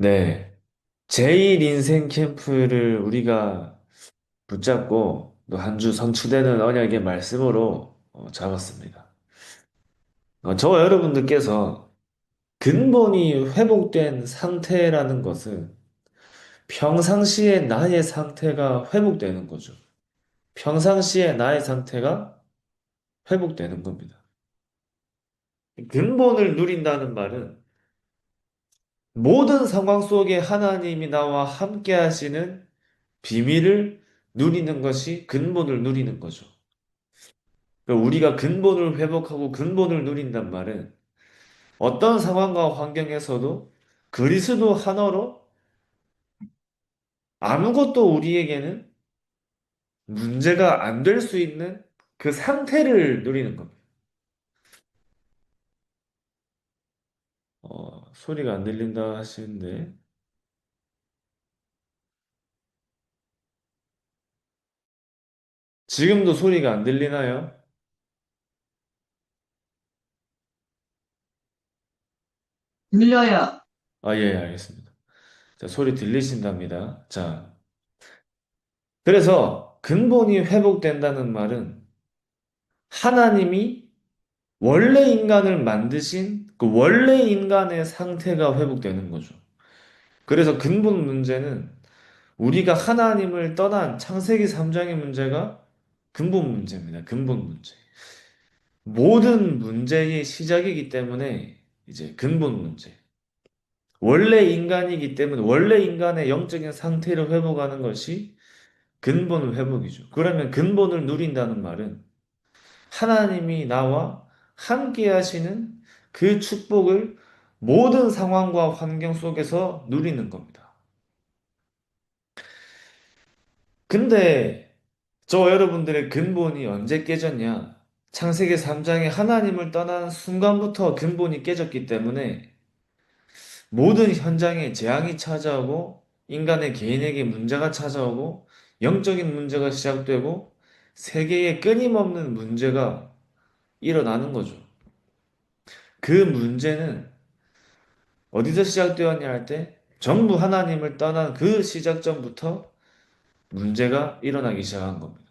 네. 제일 인생 캠프를 우리가 붙잡고 또 한 주 성취되는 언약의 말씀으로 잡았습니다. 저와 여러분들께서 근본이 회복된 상태라는 것은 평상시에 나의 상태가 회복되는 거죠. 평상시에 나의 상태가 회복되는 겁니다. 근본을 누린다는 말은 모든 상황 속에 하나님이 나와 함께 하시는 비밀을 누리는 것이 근본을 누리는 거죠. 그러니까 우리가 근본을 회복하고 근본을 누린단 말은 어떤 상황과 환경에서도 그리스도 하나로 아무것도 우리에게는 문제가 안 될 수 있는 그 상태를 누리는 겁니다. 소리가 안 들린다 하시는데 지금도 소리가 안 들리나요? 들려요. 아, 예, 알겠습니다. 자, 소리 들리신답니다. 자, 그래서 근본이 회복된다는 말은 하나님이 원래 인간을 만드신 그 원래 인간의 상태가 회복되는 거죠. 그래서 근본 문제는 우리가 하나님을 떠난 창세기 3장의 문제가 근본 문제입니다. 근본 문제. 모든 문제의 시작이기 때문에 이제 근본 문제. 원래 인간이기 때문에 원래 인간의 영적인 상태를 회복하는 것이 근본 회복이죠. 그러면 근본을 누린다는 말은 하나님이 나와 함께 하시는 그 축복을 모든 상황과 환경 속에서 누리는 겁니다. 근데 저와 여러분들의 근본이 언제 깨졌냐? 창세기 3장에 하나님을 떠난 순간부터 근본이 깨졌기 때문에 모든 현장에 재앙이 찾아오고 인간의 개인에게 문제가 찾아오고 영적인 문제가 시작되고 세계에 끊임없는 문제가 일어나는 거죠. 그 문제는 어디서 시작되었냐 할 때 전부 하나님을 떠난 그 시작점부터 문제가 일어나기 시작한 겁니다.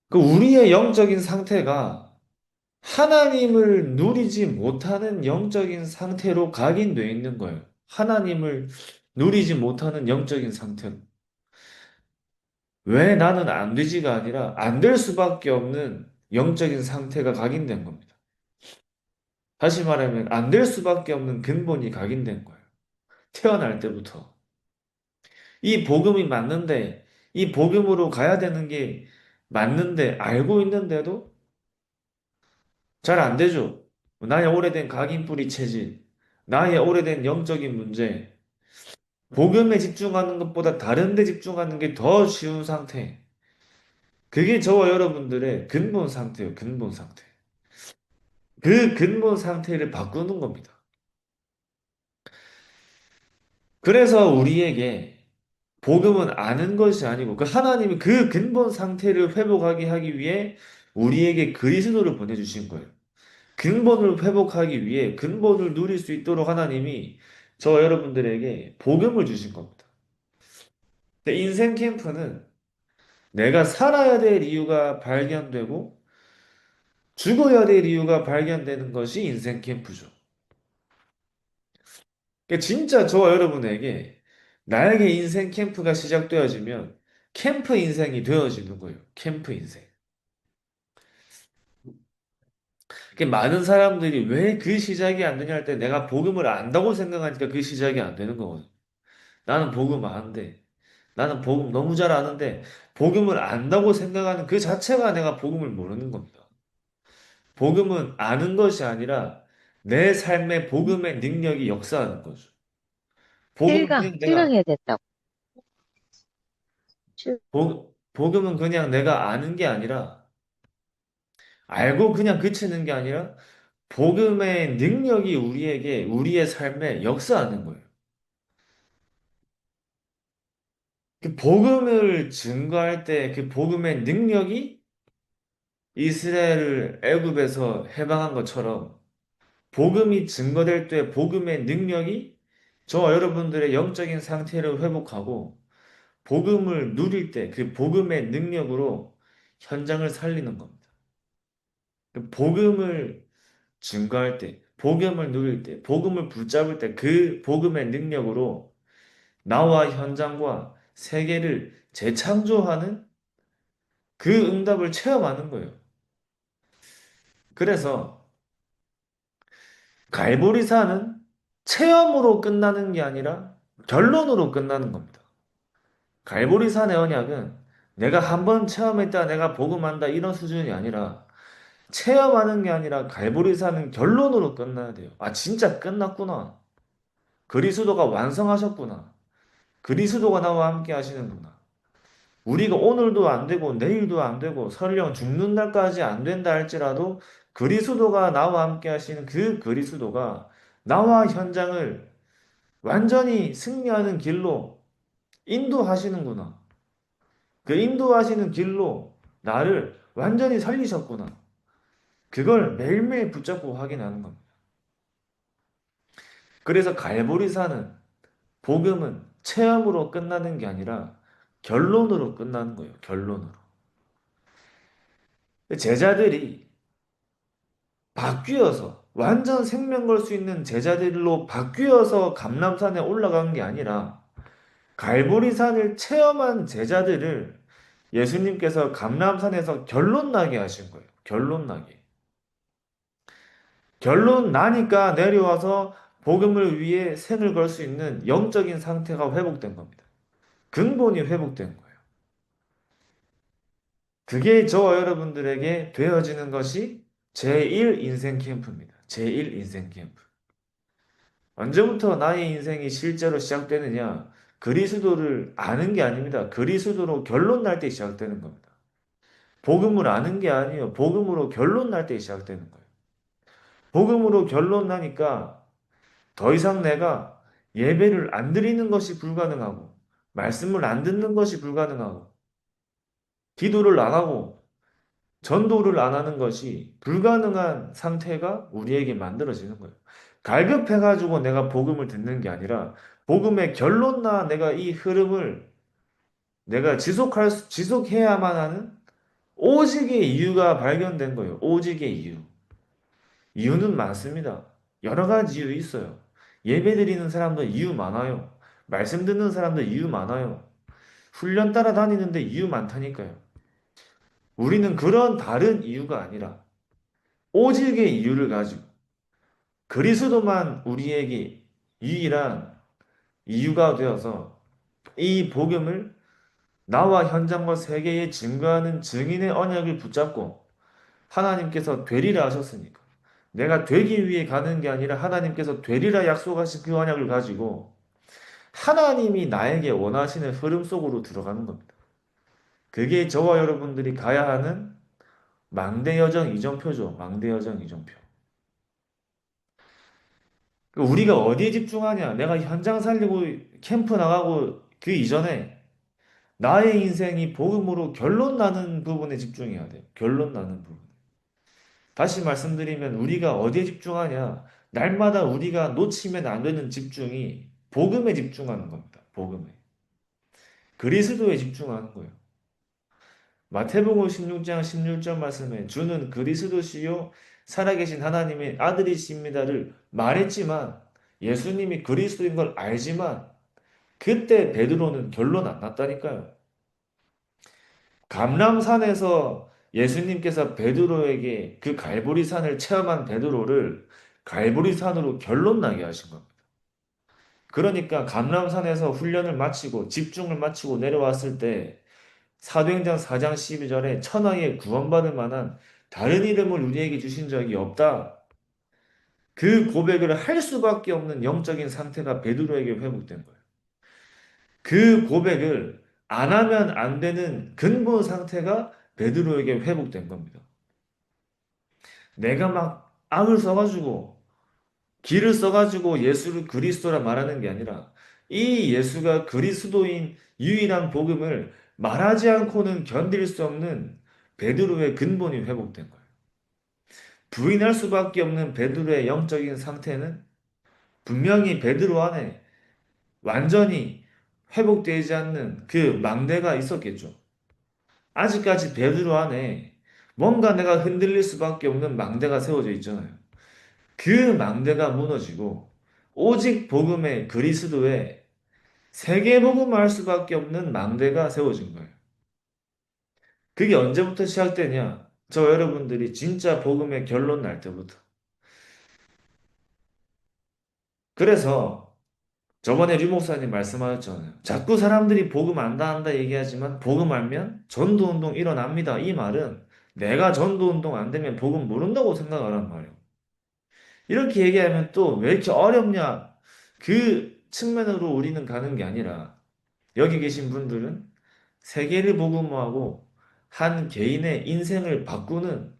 그 우리의 영적인 상태가 하나님을 누리지 못하는 영적인 상태로 각인되어 있는 거예요. 하나님을 누리지 못하는 영적인 상태로. 왜 나는 안 되지가 아니라 안 될 수밖에 없는 영적인 상태가 각인된 겁니다. 다시 말하면 안 될 수밖에 없는 근본이 각인된 거예요. 태어날 때부터. 이 복음이 맞는데, 이 복음으로 가야 되는 게 맞는데, 알고 있는데도 잘 안 되죠. 나의 오래된 각인뿌리 체질, 나의 오래된 영적인 문제, 복음에 집중하는 것보다 다른 데 집중하는 게 더 쉬운 상태. 그게 저와 여러분들의 근본 상태예요, 근본 상태. 그 근본 상태를 바꾸는 겁니다. 그래서 우리에게 복음은 아는 것이 아니고 그 하나님이 그 근본 상태를 회복하게 하기 위해 우리에게 그리스도를 보내주신 거예요. 근본을 회복하기 위해 근본을 누릴 수 있도록 하나님이 저 여러분들에게 복음을 주신 겁니다. 근데 인생 캠프는 내가 살아야 될 이유가 발견되고 죽어야 될 이유가 발견되는 것이 인생 캠프죠. 그러니까 진짜 저와 여러분에게 나에게 인생 캠프가 시작되어지면 캠프 인생이 되어지는 거예요. 캠프 인생. 많은 사람들이 왜 그 시작이 안 되냐 할 때 내가 복음을 안다고 생각하니까 그 시작이 안 되는 거거든. 나는 복음 아는데, 나는 복음 너무 잘 아는데, 복음을 안다고 생각하는 그 자체가 내가 복음을 모르는 겁니다. 복음은 아는 것이 아니라 내 삶의 복음의 능력이 역사하는 거죠. 복음은 실강, 그냥 내가, 실강해야 된다고. 실- 복음은 그냥 내가 아는 게 아니라, 알고 그냥 그치는 게 아니라, 복음의 능력이 우리에게, 우리의 삶에 역사하는 거예요. 그 복음을 증거할 때 그 복음의 능력이 이스라엘을 애굽에서 해방한 것처럼 복음이 증거될 때 복음의 능력이 저와 여러분들의 영적인 상태를 회복하고 복음을 누릴 때 그 복음의 능력으로 현장을 살리는 겁니다. 그 복음을 증거할 때, 복음을 누릴 때, 복음을 붙잡을 때 그 복음의 능력으로 나와 현장과 세계를 재창조하는 그 응답을 체험하는 거예요. 그래서 갈보리사는 체험으로 끝나는 게 아니라 결론으로 끝나는 겁니다. 갈보리산의 언약은 내가 한번 체험했다, 내가 복음한다 이런 수준이 아니라 체험하는 게 아니라 갈보리산은 결론으로 끝나야 돼요. 아, 진짜 끝났구나. 그리스도가 완성하셨구나. 그리스도가 나와 함께 하시는구나. 우리가 오늘도 안 되고 내일도 안 되고 설령 죽는 날까지 안 된다 할지라도 그리스도가 나와 함께 하시는 그 그리스도가 나와 현장을 완전히 승리하는 길로 인도하시는구나. 그 인도하시는 길로 나를 완전히 살리셨구나. 그걸 매일매일 붙잡고 확인하는 겁니다. 그래서 갈보리사는 복음은 체험으로 끝나는 게 아니라 결론으로 끝나는 거예요. 결론으로. 제자들이 바뀌어서 완전 생명 걸 수 있는 제자들로 바뀌어서 감람산에 올라간 게 아니라 갈보리산을 체험한 제자들을 예수님께서 감람산에서 결론 나게 하신 거예요. 결론 나게. 결론 나니까 내려와서 복음을 위해 생을 걸 수 있는 영적인 상태가 회복된 겁니다. 근본이 회복된 거예요. 그게 저와 여러분들에게 되어지는 것이 제1 인생 캠프입니다. 제1 인생 캠프. 언제부터 나의 인생이 실제로 시작되느냐? 그리스도를 아는 게 아닙니다. 그리스도로 결론 날 때 시작되는 겁니다. 복음을 아는 게 아니에요. 복음으로 결론 날 때 시작되는 거예요. 복음으로 결론 나니까 더 이상 내가 예배를 안 드리는 것이 불가능하고, 말씀을 안 듣는 것이 불가능하고, 기도를 안 하고, 전도를 안 하는 것이 불가능한 상태가 우리에게 만들어지는 거예요. 갈급해가지고 내가 복음을 듣는 게 아니라, 복음의 결론나 내가 이 흐름을 내가 지속해야만 하는 오직의 이유가 발견된 거예요. 오직의 이유. 이유는 많습니다. 여러 가지 이유 있어요. 예배 드리는 사람도 이유 많아요. 말씀 듣는 사람도 이유 많아요. 훈련 따라 다니는데 이유 많다니까요. 우리는 그런 다른 이유가 아니라 오직의 이유를 가지고 그리스도만 우리에게 유일한 이유가 되어서 이 복음을 나와 현장과 세계에 증거하는 증인의 언약을 붙잡고 하나님께서 되리라 하셨으니까 내가 되기 위해 가는 게 아니라 하나님께서 되리라 약속하신 그 언약을 가지고 하나님이 나에게 원하시는 흐름 속으로 들어가는 겁니다. 그게 저와 여러분들이 가야 하는 망대여정 이정표죠. 망대여정 이정표. 우리가 어디에 집중하냐? 내가 현장 살리고 캠프 나가고 그 이전에 나의 인생이 복음으로 결론 나는 부분에 집중해야 돼요. 결론 나는 부분. 다시 말씀드리면 우리가 어디에 집중하냐? 날마다 우리가 놓치면 안 되는 집중이 복음에 집중하는 겁니다. 복음에. 그리스도에 집중하는 거예요. 마태복음 16장 16절 말씀에 주는 그리스도시요 살아계신 하나님의 아들이십니다를 말했지만 예수님이 그리스도인 걸 알지만 그때 베드로는 결론 안 났다니까요. 감람산에서 예수님께서 베드로에게 그 갈보리산을 체험한 베드로를 갈보리산으로 결론 나게 하신 겁니다. 그러니까 감람산에서 훈련을 마치고 집중을 마치고 내려왔을 때 사도행전 4장 12절에 천하에 구원받을 만한 다른 이름을 우리에게 주신 적이 없다. 그 고백을 할 수밖에 없는 영적인 상태가 베드로에게 회복된 거예요. 그 고백을 안 하면 안 되는 근본 상태가 베드로에게 회복된 겁니다. 내가 막 악을 써가지고 길을 써가지고 예수를 그리스도라 말하는 게 아니라 이 예수가 그리스도인 유일한 복음을 말하지 않고는 견딜 수 없는 베드로의 근본이 회복된 거예요. 부인할 수밖에 없는 베드로의 영적인 상태는 분명히 베드로 안에 완전히 회복되지 않는 그 망대가 있었겠죠. 아직까지 베드로 안에 뭔가 내가 흔들릴 수밖에 없는 망대가 세워져 있잖아요. 그 망대가 무너지고 오직 복음의 그리스도의 세계복음을 할 수밖에 없는 망대가 세워진 거예요. 그게 언제부터 시작되냐? 저 여러분들이 진짜 복음의 결론 날 때부터. 그래서 저번에 류 목사님 말씀하셨잖아요. 자꾸 사람들이 복음 안다 한다 얘기하지만 복음 알면 전도운동 일어납니다. 이 말은 내가 전도운동 안 되면 복음 모른다고 생각하란 말이에요. 이렇게 얘기하면 또 왜 이렇게 어렵냐? 그 측면으로 우리는 가는 게 아니라 여기 계신 분들은 세계를 복음화하고 한 개인의 인생을 바꾸는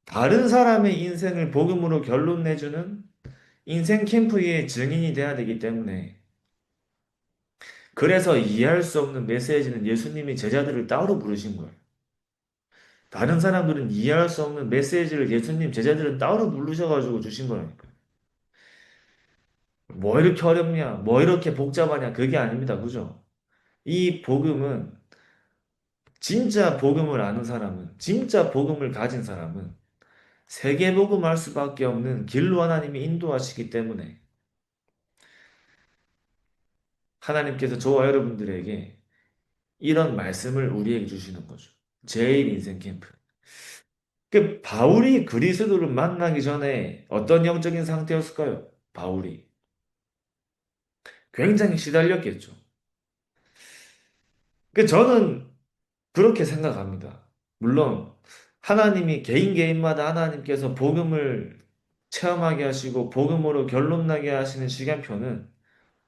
다른 사람의 인생을 복음으로 결론 내주는 인생 캠프의 증인이 돼야 되기 때문에 그래서 이해할 수 없는 메시지는 예수님이 제자들을 따로 부르신 거예요. 다른 사람들은 이해할 수 없는 메시지를 예수님 제자들은 따로 부르셔가지고 주신 거라니까요. 뭐 이렇게 어렵냐? 뭐 이렇게 복잡하냐? 그게 아닙니다. 그죠? 이 복음은 진짜 복음을 아는 사람은 진짜 복음을 가진 사람은 세계 복음할 수밖에 없는 길로 하나님이 인도하시기 때문에 하나님께서 저와 여러분들에게 이런 말씀을 우리에게 주시는 거죠. 제일 인생 캠프. 그 바울이 그리스도를 만나기 전에 어떤 영적인 상태였을까요? 바울이 굉장히 시달렸겠죠. 그 저는 그렇게 생각합니다. 물론 하나님이 개인 개인마다 하나님께서 복음을 체험하게 하시고 복음으로 결론 나게 하시는 시간표는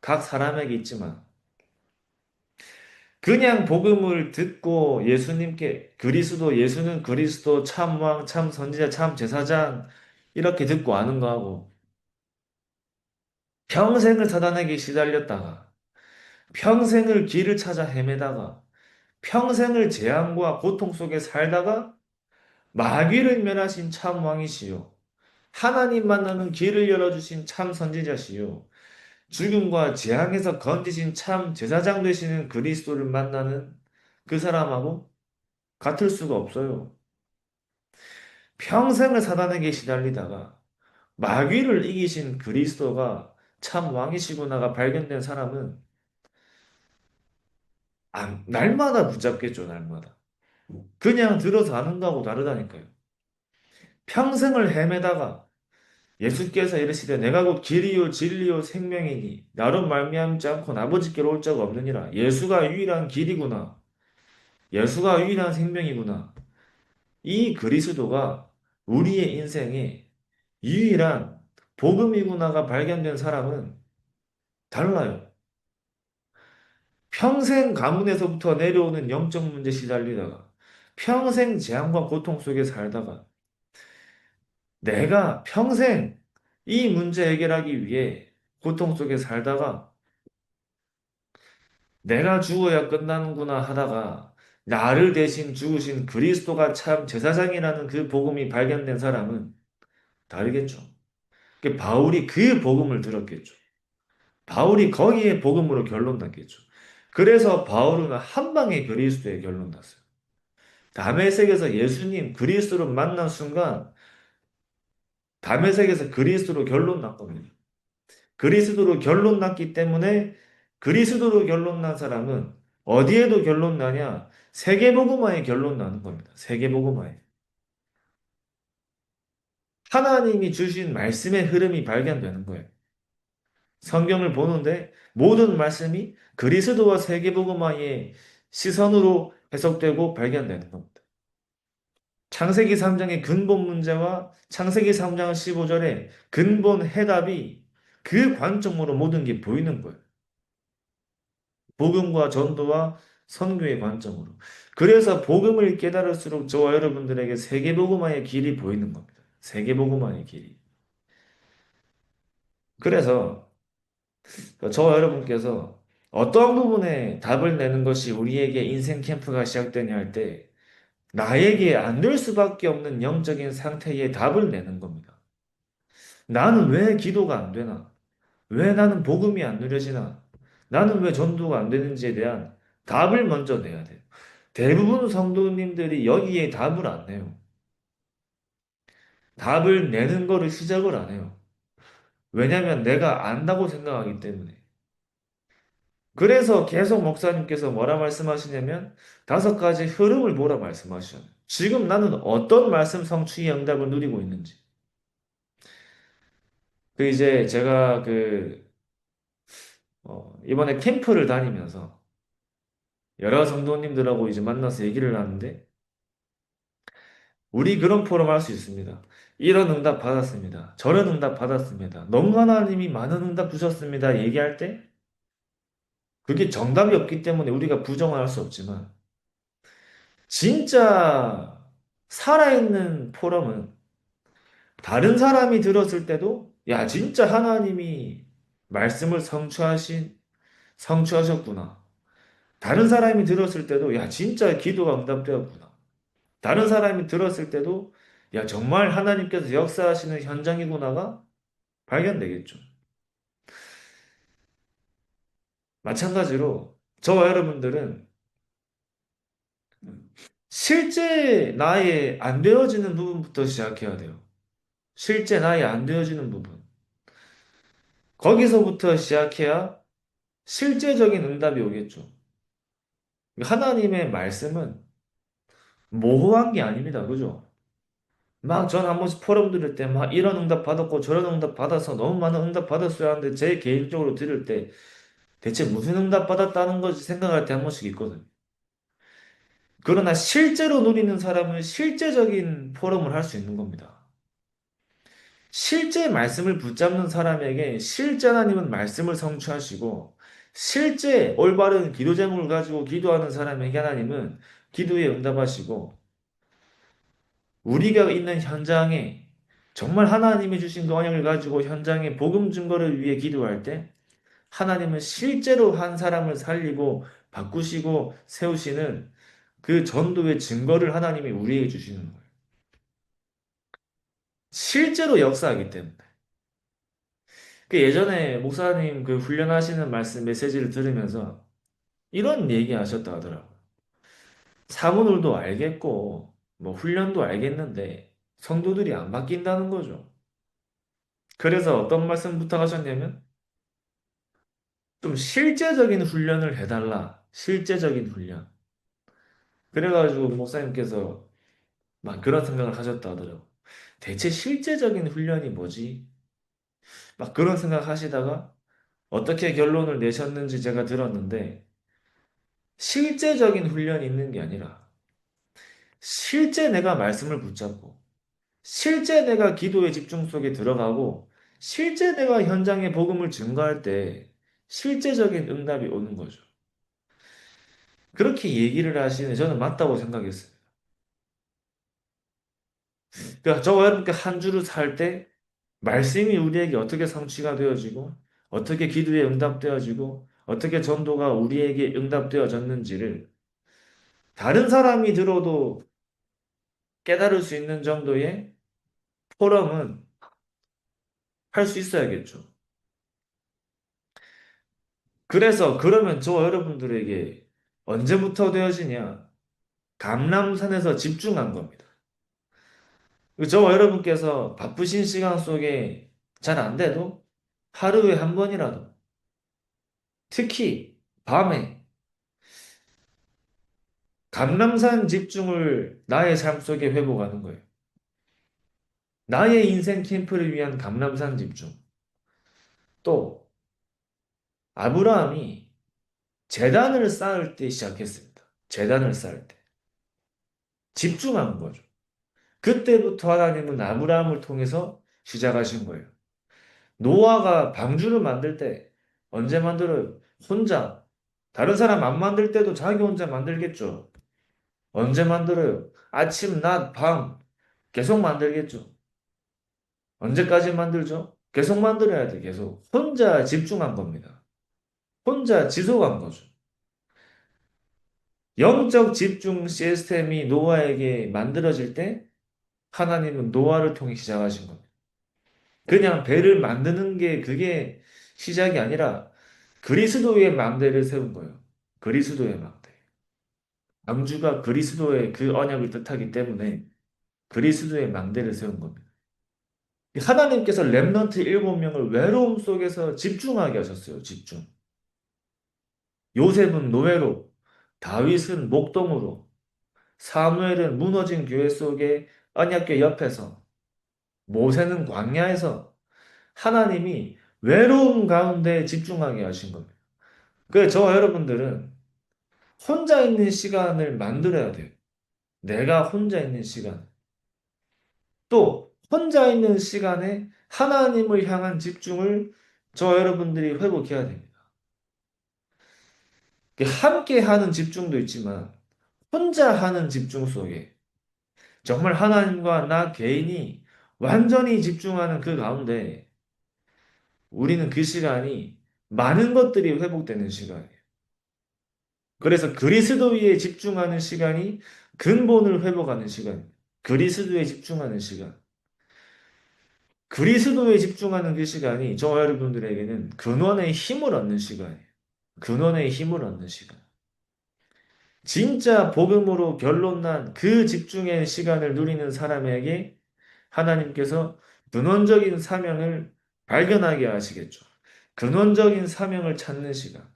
각 사람에게 있지만 그냥 복음을 듣고 예수님께 그리스도 예수는 그리스도 참 왕, 참 선지자, 참 제사장 이렇게 듣고 아는 거하고 평생을 사단에게 시달렸다가 평생을 길을 찾아 헤매다가 평생을 재앙과 고통 속에 살다가 마귀를 멸하신 참 왕이시요 하나님 만나는 길을 열어주신 참 선지자시요 죽음과 재앙에서 건지신 참 제사장 되시는 그리스도를 만나는 그 사람하고 같을 수가 없어요. 평생을 사단에게 시달리다가 마귀를 이기신 그리스도가 참 왕이시구나가 발견된 사람은 날마다 붙잡겠죠, 날마다. 그냥 들어서 아는 거하고 다르다니까요. 평생을 헤매다가 예수께서 이르시되 내가 곧 길이요 진리요 생명이니 나로 말미암지 않고 아버지께로 올 자가 없느니라. 예수가 유일한 길이구나. 예수가 유일한 생명이구나. 이 그리스도가 우리의 인생에 유일한 복음이구나가 발견된 사람은 달라요. 평생 가문에서부터 내려오는 영적 문제 시달리다가 평생 재앙과 고통 속에 살다가 내가 평생 이 문제 해결하기 위해 고통 속에 살다가 내가 죽어야 끝나는구나 하다가 나를 대신 죽으신 그리스도가 참 제사장이라는 그 복음이 발견된 사람은 다르겠죠. 바울이 그 복음을 들었겠죠. 바울이 거기에 복음으로 결론 났겠죠. 그래서 바울은 한 방에 그리스도에 결론 났어요. 다메섹에서 예수님 그리스도를 만난 순간 다메섹에서 그리스도로 결론 났거든요. 그리스도로 결론 났기 때문에 그리스도로 결론 난 사람은 어디에도 결론 나냐? 세계복음화에 결론 나는 겁니다. 세계복음화에. 하나님이 주신 말씀의 흐름이 발견되는 거예요. 성경을 보는데 모든 말씀이 그리스도와 세계복음화의 시선으로 해석되고 발견되는 겁니다. 창세기 3장의 근본 문제와 창세기 3장 15절의 근본 해답이 그 관점으로 모든 게 보이는 거예요. 복음과 전도와 선교의 관점으로. 그래서 복음을 깨달을수록 저와 여러분들에게 세계복음화의 길이 보이는 겁니다. 세계복음화의 길이. 그래서 저와 여러분께서 어떤 부분에 답을 내는 것이 우리에게 인생 캠프가 시작되냐 할 때 나에게 안 될 수밖에 없는 영적인 상태에 답을 내는 겁니다. 나는 왜 기도가 안 되나? 왜 나는 복음이 안 누려지나? 나는 왜 전도가 안 되는지에 대한 답을 먼저 내야 돼요. 대부분 성도님들이 여기에 답을 안 내요. 답을 내는 거를 시작을 안 해요. 왜냐면 내가 안다고 생각하기 때문에. 그래서 계속 목사님께서 뭐라 말씀하시냐면 다섯 가지 흐름을 보라 말씀하셔요. 지금 나는 어떤 말씀 성취의 응답을 누리고 있는지. 그 이제 제가 이번에 캠프를 다니면서 여러 성도님들하고 이제 만나서 얘기를 하는데 우리 그런 포럼 할 수 있습니다. 이런 응답 받았습니다. 저런 응답 받았습니다. 너무 하나님이 많은 응답 주셨습니다. 얘기할 때 그게 정답이 없기 때문에 우리가 부정할 수 없지만 진짜 살아있는 포럼은 다른 사람이 들었을 때도 야, 진짜 하나님이 말씀을 성취하셨구나. 다른 사람이 들었을 때도 야, 진짜 기도가 응답되었구나. 다른 사람이 들었을 때도 야, 정말 하나님께서 역사하시는 현장이구나가 발견되겠죠. 마찬가지로 저와 여러분들은 실제 나의 안 되어지는 부분부터 시작해야 돼요. 실제 나의 안 되어지는 부분. 거기서부터 시작해야 실제적인 응답이 오겠죠. 하나님의 말씀은 모호한 게 아닙니다. 그죠? 막 전 한 번씩 포럼 들을 때 막 이런 응답 받았고 저런 응답 받아서 너무 많은 응답 받았어야 하는데 제 개인적으로 들을 때 대체 무슨 응답 받았다는 거지 생각할 때 한 번씩 있거든요. 그러나 실제로 누리는 사람은 실제적인 포럼을 할 수 있는 겁니다. 실제 말씀을 붙잡는 사람에게 실제 하나님은 말씀을 성취하시고 실제 올바른 기도 제목을 가지고 기도하는 사람에게 하나님은 기도에 응답하시고 우리가 있는 현장에 정말 하나님이 주신 그 언약을 가지고 현장에 복음 증거를 위해 기도할 때 하나님은 실제로 한 사람을 살리고 바꾸시고 세우시는 그 전도의 증거를 하나님이 우리에게 주시는 거예요. 실제로 역사하기 때문에. 그 예전에 목사님 그 훈련하시는 말씀 메시지를 들으면서 이런 얘기 하셨다 하더라고요. 사문을도 알겠고, 뭐 훈련도 알겠는데 성도들이 안 바뀐다는 거죠. 그래서 어떤 말씀 부탁하셨냐면 좀 실제적인 훈련을 해달라. 실제적인 훈련. 그래가지고 목사님께서 막 그런 생각을 하셨다 하더라고요. 대체 실제적인 훈련이 뭐지? 막 그런 생각 하시다가 어떻게 결론을 내셨는지 제가 들었는데 실제적인 훈련이 있는 게 아니라 실제 내가 말씀을 붙잡고 실제 내가 기도의 집중 속에 들어가고 실제 내가 현장의 복음을 증거할 때 실제적인 응답이 오는 거죠. 그렇게 얘기를 하시는 저는 맞다고 생각했어요. 그러니까 저와 여러분께 한 주를 살 때 말씀이 우리에게 어떻게 성취가 되어지고 어떻게 기도에 응답되어지고 어떻게 전도가 우리에게 응답되어졌는지를 다른 사람이 들어도 깨달을 수 있는 정도의 포럼은 할 수 있어야겠죠. 그래서 그러면 저와 여러분들에게 언제부터 되어지냐? 감람산에서 집중한 겁니다. 저와 여러분께서 바쁘신 시간 속에 잘 안 돼도 하루에 한 번이라도 특히 밤에 감람산 집중을 나의 삶 속에 회복하는 거예요. 나의 인생 캠프를 위한 감람산 집중. 또 아브라함이 재단을 쌓을 때 시작했습니다. 재단을 쌓을 때. 집중한 거죠. 그때부터 하나님은 아브라함을 통해서 시작하신 거예요. 노아가 방주를 만들 때 언제 만들어요? 혼자. 다른 사람 안 만들 때도 자기 혼자 만들겠죠. 언제 만들어요? 아침, 낮, 밤 계속 만들겠죠. 언제까지 만들죠? 계속 만들어야 돼, 계속. 혼자 집중한 겁니다. 혼자 지속한 거죠. 영적 집중 시스템이 노아에게 만들어질 때 하나님은 노아를 통해 시작하신 겁니다. 그냥 배를 만드는 게 그게 시작이 아니라 그리스도의 망대를 세운 거예요. 그리스도의 망대. 방주가 그리스도의 그 언약을 뜻하기 때문에 그리스도의 망대를 세운 겁니다. 하나님께서 렘넌트 7명을 외로움 속에서 집중하게 하셨어요. 집중. 요셉은 노예로, 다윗은 목동으로, 사무엘은 무너진 교회 속에 언약궤 옆에서, 모세는 광야에서 하나님이 외로움 가운데 집중하게 하신 겁니다. 그래서 저와 여러분들은 혼자 있는 시간을 만들어야 돼요. 내가 혼자 있는 시간. 또 혼자 있는 시간에 하나님을 향한 집중을 저와 여러분들이 회복해야 됩니다. 함께 하는 집중도 있지만 혼자 하는 집중 속에 정말 하나님과 나 개인이 완전히 집중하는 그 가운데 우리는 그 시간이 많은 것들이 회복되는 시간이에요. 그래서 그리스도에 집중하는 시간이 근본을 회복하는 시간입니다. 그리스도에 집중하는 시간. 그리스도에 집중하는 그 시간이 저와 여러분들에게는 근원의 힘을 얻는 시간이에요. 근원의 힘을 얻는 시간. 진짜 복음으로 결론난 그 집중의 시간을 누리는 사람에게 하나님께서 근원적인 사명을 발견하게 하시겠죠. 근원적인 사명을 찾는 시간.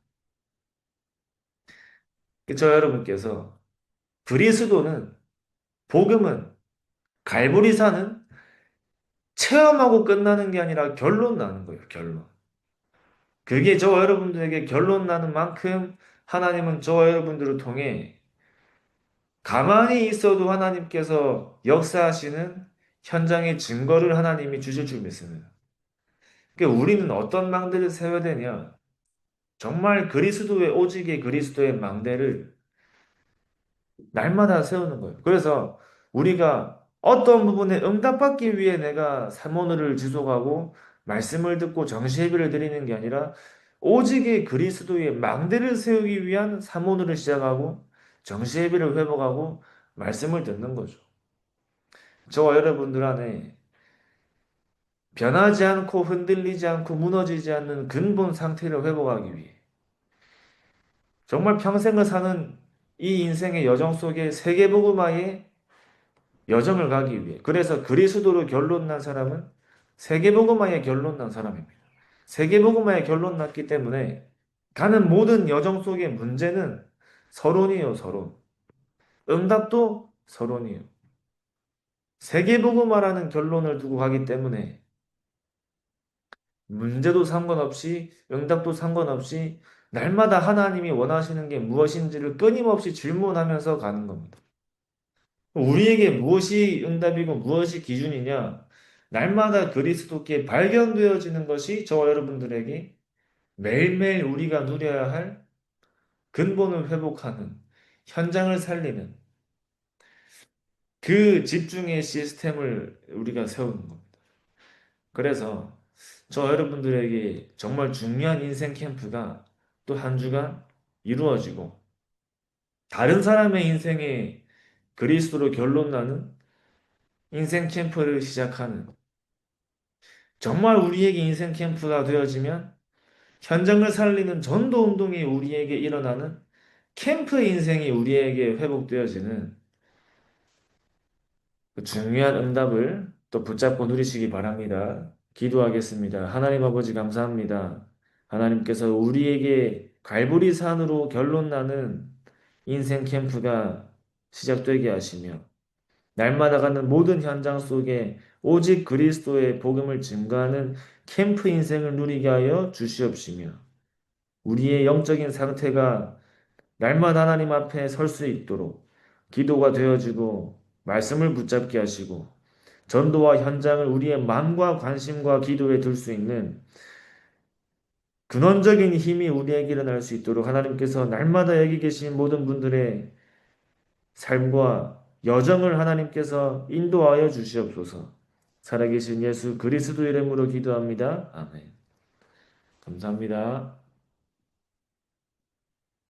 저 여러분께서 그리스도는 복음은 갈보리산은 체험하고 끝나는 게 아니라 결론 나는 거예요. 결론. 그게 저와 여러분들에게 결론 나는 만큼 하나님은 저와 여러분들을 통해 가만히 있어도 하나님께서 역사하시는 현장의 증거를 하나님이 주실 줄 믿습니다. 그러니까 우리는 어떤 망대를 세워야 되냐? 정말 그리스도의 오직의 그리스도의 망대를 날마다 세우는 거예요. 그래서 우리가 어떤 부분에 응답받기 위해 내가 사모를 지속하고 말씀을 듣고 정시예배를 드리는 게 아니라 오직의 그리스도의 망대를 세우기 위한 사모를 시작하고 정시예배를 회복하고 말씀을 듣는 거죠. 저와 여러분들 안에 변하지 않고 흔들리지 않고 무너지지 않는 근본 상태를 회복하기 위해 정말 평생을 사는 이 인생의 여정 속에 세계복음화의 여정을 가기 위해 그래서 그리스도로 결론난 사람은 세계복음화의 결론난 사람입니다. 세계복음화의 결론 났기 때문에 가는 모든 여정 속의 문제는 서론이에요, 서론. 응답도 서론이에요. 세계복음화라는 결론을 두고 가기 때문에 문제도 상관없이 응답도 상관없이 날마다 하나님이 원하시는 게 무엇인지를 끊임없이 질문하면서 가는 겁니다. 우리에게 무엇이 응답이고 무엇이 기준이냐? 날마다 그리스도께 발견되어지는 것이 저와 여러분들에게 매일매일 우리가 누려야 할 근본을 회복하는, 현장을 살리는 그 집중의 시스템을 우리가 세우는 겁니다. 그래서 저 여러분들에게 정말 중요한 인생 캠프가 또 한 주간 이루어지고 다른 사람의 인생에 그리스도로 결론 나는 인생 캠프를 시작하는 정말 우리에게 인생 캠프가 되어지면 현장을 살리는 전도 운동이 우리에게 일어나는 캠프 인생이 우리에게 회복되어지는 그 중요한 응답을 또 붙잡고 누리시기 바랍니다. 기도하겠습니다. 하나님 아버지 감사합니다. 하나님께서 우리에게 갈보리산으로 결론 나는 인생 캠프가 시작되게 하시며 날마다 가는 모든 현장 속에 오직 그리스도의 복음을 증거하는 캠프 인생을 누리게 하여 주시옵시며 우리의 영적인 상태가 날마다 하나님 앞에 설 수 있도록 기도가 되어지고 말씀을 붙잡게 하시고 전도와 현장을 우리의 마음과 관심과 기도에 둘 수 있는 근원적인 힘이 우리에게 일어날 수 있도록 하나님께서 날마다 여기 계신 모든 분들의 삶과 여정을 하나님께서 인도하여 주시옵소서. 살아계신 예수 그리스도 이름으로 기도합니다. 아멘. 감사합니다.